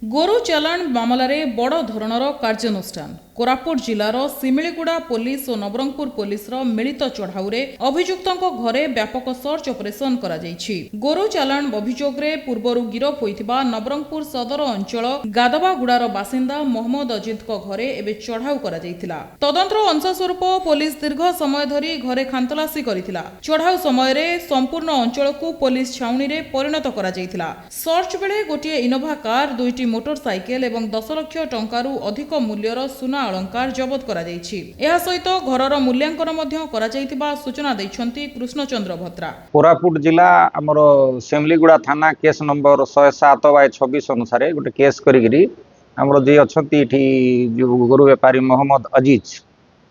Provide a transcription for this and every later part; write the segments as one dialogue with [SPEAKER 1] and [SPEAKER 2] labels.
[SPEAKER 1] गोरु चालाण मामलें बड़ धरणर कार्यानुष्ठान कोरापुट जिलार सिमिलीगुड़ा पुलिस और नवरंगपुर पुलिस मिलित चढ़ाऊ अभियुक्तों घरे व्यापक सर्च ऑपरेशन करा जायछि। गोरु चालाण अभियोगे पूर्वर गिरफ होइथिबा नवरंगपुर सदर अंचल गादबागुड़ार बासिंदा मोहम्मद अजित घरे एवं चढ़ाऊ करा जायथिला। तदंतर अंशस्वरूप पुलिस दीर्घ समय धरी घरे खानतलासी करिथिला। चढ़ाऊ समय संपूर्ण अंचल को पुलिस छाउनी रे परिणत करा जायथिला। सर्च बेले गोटे इनोभा कार, 2टी मोटरसाइकेल और 10 लाख टंकारु अधिक मूल्यर सुना अलंकार जबत करा जायछि। एहा सहित घरर मूल्यांकन मध्य करा जायतिबा सूचना दैछन्ति कृष्णचंद्र भद्रा।
[SPEAKER 2] कोरापुट जिला आमर सिमलीगुड़ा थाना केस नंबर 107/26 अनुसार गोटे केस करी आमर जी अच्छी जो गोरु बेपारी मोहम्मद अजीज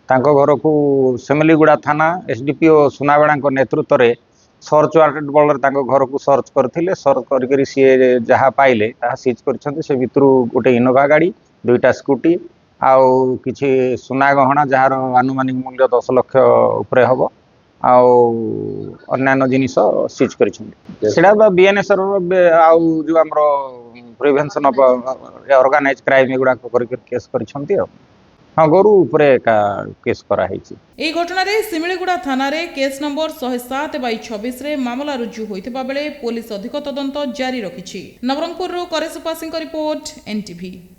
[SPEAKER 2] तांको घर को सिमलीगुड़ा थाना एसडीपीओ सुनाबेड़ा नेतृत्व में सर्च वारंट बल घर को सर्च करथिले। सर्च कर सी जहाँ पाइले ताहा सीज कर से भितर गोटे इनोभा गाड़ी, 2टा स्कूटी आउ किछि सुना गहना जार आनुमानिक मूल्य 10 लाख उपरे हम अन्य जिनिस सीज कर बीएनएस आउ जो आम प्रिवेंशन ऑफ ऑर्गेनाइज क्राइम गुड़ा केस कर हाँ गोरु उपरे का केस कराई।
[SPEAKER 1] এই ঘটনারে সিমিলিগুড়া থানারে কেস নম্বর 107/26 রে মামলা রুজু হইতিবা বেলে পুলিশ অধিক তদন্ত জারি রখিছি। নবরঙ্গপুরରୁ କରେଶ ପାସୀଙ୍କ ରିପୋର୍ଟ, NTV।